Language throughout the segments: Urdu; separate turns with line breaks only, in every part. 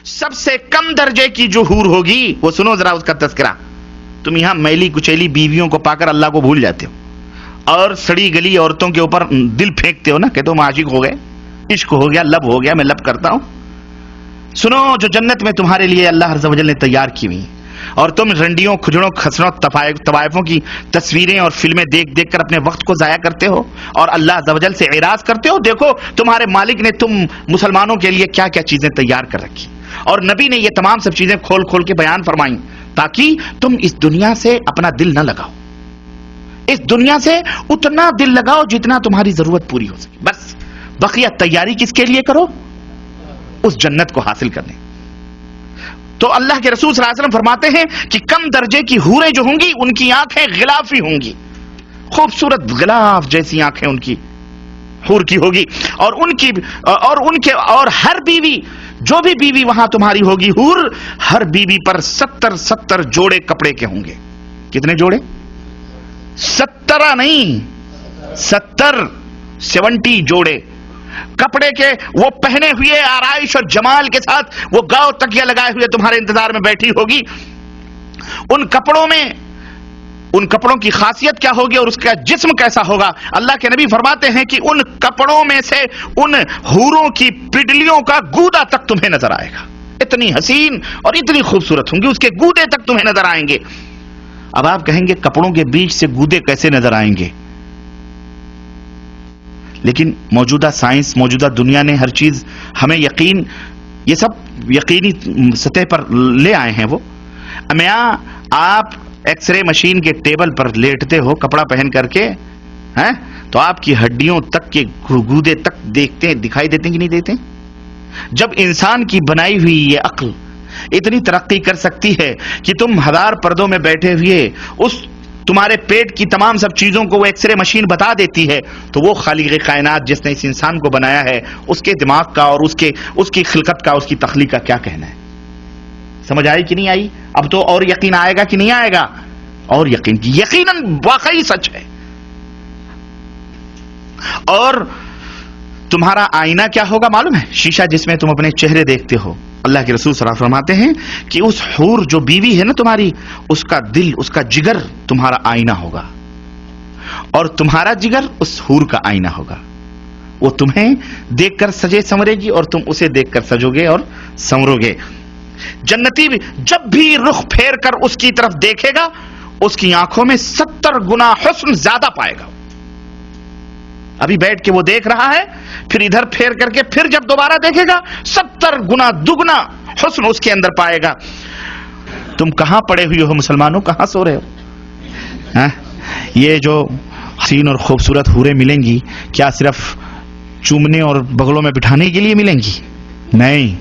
سب سے کم درجے کی جو حور ہوگی وہ سنو ذرا اس کا تذکرہ. تم یہاں میلی کچیلی بیویوں کو پا کر اللہ کو بھول جاتے ہو اور سڑی گلی عورتوں کے اوپر دل پھینکتے ہو نا کہ تم عاشق ہو گئے, عشق ہو گیا, لب ہو گیا, میں لب کرتا ہوں. سنو جو جنت میں تمہارے لیے اللہ عز و جل نے تیار کی ہوئی, اور تم رنڈیوں کھجڑوں خسروں طوائفوں کی تصویریں اور فلمیں دیکھ دیکھ کر اپنے وقت کو ضائع کرتے ہو اور اللہ عز و جل سے اعراض کرتے ہو. دیکھو تمہارے مالک نے تم مسلمانوں کے لیے کیا کیا چیزیں تیار کر رکھی, اور نبی نے یہ تمام سب چیزیں کھول کھول کے بیان فرمائیں تاکہ تم اس دنیا سے اپنا دل نہ لگاؤ, اس دنیا سے اتنا دل لگاؤ جتنا تمہاری ضرورت پوری ہو سکے. بس بقیہ تیاری کس کے لیے کرو؟ اس جنت کو حاصل کرنے. تو اللہ کے رسول صلی اللہ علیہ وسلم فرماتے ہیں کہ کم درجے کی حوریں جو ہوں گی ان کی آنکھیں غلافی ہوں گی, خوبصورت غلاف جیسی آنکھیں ان کی حور کی ہوگی, اور ہر بیوی, جو بھی بیوی وہاں تمہاری ہوگی حور, ہر بیوی پر 70 جوڑے کپڑے کے ہوں گے. کتنے جوڑے؟ 70 نہیں, 70 جوڑے کپڑے کے, وہ پہنے ہوئے آرائش اور جمال کے ساتھ وہ گاؤ تکیہ لگائے ہوئے تمہارے انتظار میں بیٹھی ہوگی. ان کپڑوں کی خاصیت کیا ہوگی اور اس کا جسم کیسا ہوگا؟ اللہ کے نبی فرماتے ہیں کہ ان کپڑوں میں سے ان حوروں کی پڈلیوں کا گودا تک تمہیں نظر آئے گا. اتنی حسین اور اتنی خوبصورت ہوں گی, اس کے گودے تک تمہیں نظر آئیں گے. اب آپ کہیں گے کپڑوں کے بیچ سے گودے کیسے نظر آئیں گے؟ لیکن موجودہ سائنس, موجودہ دنیا نے ہر چیز ہمیں یہ سب یقینی سطح پر لے آئے ہیں. وہ میاں آپ ایکس رے مشین کے ٹیبل پر لیٹتے ہو کپڑا پہن کر کے, تو آپ کی ہڈیوں تک کے گودے تک دکھائی دیتے ہیں کہ نہیں دیتے؟ جب انسان کی بنائی ہوئی یہ عقل اتنی ترقی کر سکتی ہے کہ تم 1000 پردوں میں بیٹھے ہوئے اس تمہارے پیٹ کی تمام سب چیزوں کو وہ ایکس رے مشین بتا دیتی ہے, تو وہ خالق کائنات جس نے اس انسان کو بنایا ہے اس کے دماغ کا اور اس کی خلقت کا, اس کی تخلیق کا کیا کہنا ہے؟ سمجھ آئی کہ نہیں آئی؟ اب تو اور یقین آئے گا کہ نہیں آئے گا؟ اور یقیناً واقعی سچ ہے. اور تمہارا آئینہ کیا ہوگا معلوم ہے؟ شیشہ جس میں تم اپنے چہرے دیکھتے ہو. اللہ کے رسول صلی اللہ علیہ وسلم فرماتے ہیں کہ اس حور جو بیوی ہے نا تمہاری, اس کا دل, اس کا جگر تمہارا آئینہ ہوگا, اور تمہارا جگر اس حور کا آئینہ ہوگا. وہ تمہیں دیکھ کر سجے سنورے گی اور تم اسے دیکھ کر سجو گے اور سنورو گے. جنتی جب بھی رخ پھیر کر اس کی طرف دیکھے گا اس کی آنکھوں میں 70 گنا حسن زیادہ پائے گا. ابھی بیٹھ کے وہ دیکھ رہا ہے, پھر ادھر پھیر کر کے پھر جب دوبارہ دیکھے گا 70 گنا دگنا حسن اس کے اندر پائے گا. تم کہاں پڑے ہوئے ہو مسلمانوں, کہاں سو رہے ہو؟ یہ جو حسین اور خوبصورت حوریں ملیں گی کیا صرف چومنے اور بغلوں میں بٹھانے کے لیے ملیں گی؟ نہیں,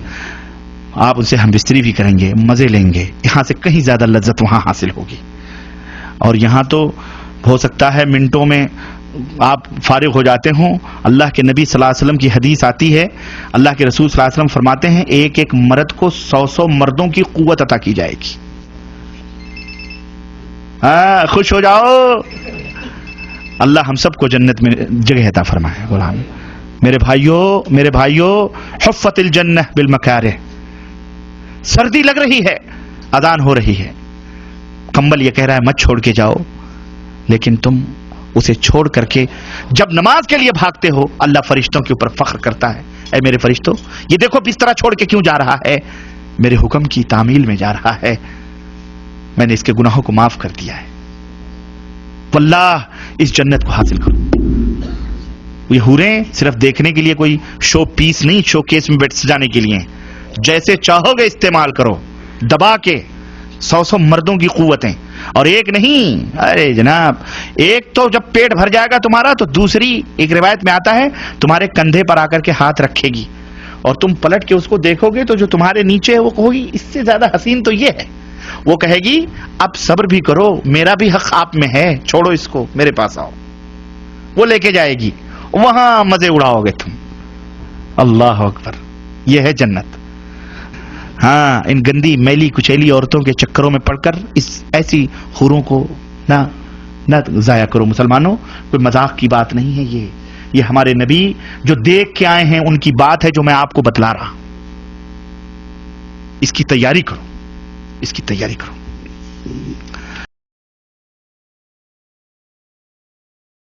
آپ ان سے ہم بستری بھی کریں گے, مزے لیں گے, یہاں سے کہیں زیادہ لذت وہاں حاصل ہوگی. اور یہاں تو ہو سکتا ہے منٹوں میں آپ فارغ ہو جاتے ہوں. اللہ کے نبی صلی اللہ علیہ وسلم کی حدیث آتی ہے, اللہ کے رسول صلی اللہ علیہ وسلم فرماتے ہیں ایک ایک مرد کو 100 مردوں کی قوت عطا کی جائے گی. خوش ہو جاؤ, اللہ ہم سب کو جنت میں جگہ عطا فرمائے. غلام میرے بھائیو حفت الجنہ بالمکارہ. سردی لگ رہی ہے, اذان ہو رہی ہے, کمبل یہ کہہ رہا ہے مت چھوڑ کے جاؤ, لیکن تم اسے چھوڑ کر کے جب نماز کے لیے بھاگتے ہو اللہ فرشتوں کے اوپر فخر کرتا ہے, اے میرے فرشتوں یہ دیکھو بستر چھوڑ کے کیوں جا رہا ہے, میرے حکم کی تعمیل میں جا رہا ہے, میں نے اس کے گناہوں کو معاف کر دیا ہے. واللہ اس جنت کو حاصل کرو. یہ حوریں صرف دیکھنے کے لیے کوئی شو پیس نہیں, شو کیس میں بیٹھ سجانے کے لیے. جیسے چاہو گے استعمال کرو, دبا کے 100 مردوں کی قوتیں, اور ایک نہیں, ارے جناب ایک تو جب پیٹ بھر جائے گا تمہارا تو دوسری ایک روایت میں آتا ہے تمہارے کندھے پر آ کر کے ہاتھ رکھے گی اور تم پلٹ کے اس کو دیکھو گے تو جو تمہارے نیچے ہے وہ کہو گی اس سے زیادہ حسین تو یہ ہے. وہ کہے گی اب صبر بھی کرو, میرا بھی حق آپ میں ہے, چھوڑو اس کو, میرے پاس آؤ. وہ لے کے جائے گی, وہاں مزے اڑاؤ گے تم. اللہ اکبر, یہ ہے جنت. ہاں, ان گندی میلی کچیلی عورتوں کے چکروں میں پڑ کر اس ایسی حوروں کو نہ ضائع کرو مسلمانوں. کوئی مذاق کی بات نہیں ہے یہ ہمارے نبی جو دیکھ کے آئے ہیں ان کی بات ہے جو میں آپ کو بتلا رہا. اس کی تیاری کرو، اس کی تیاری کرو.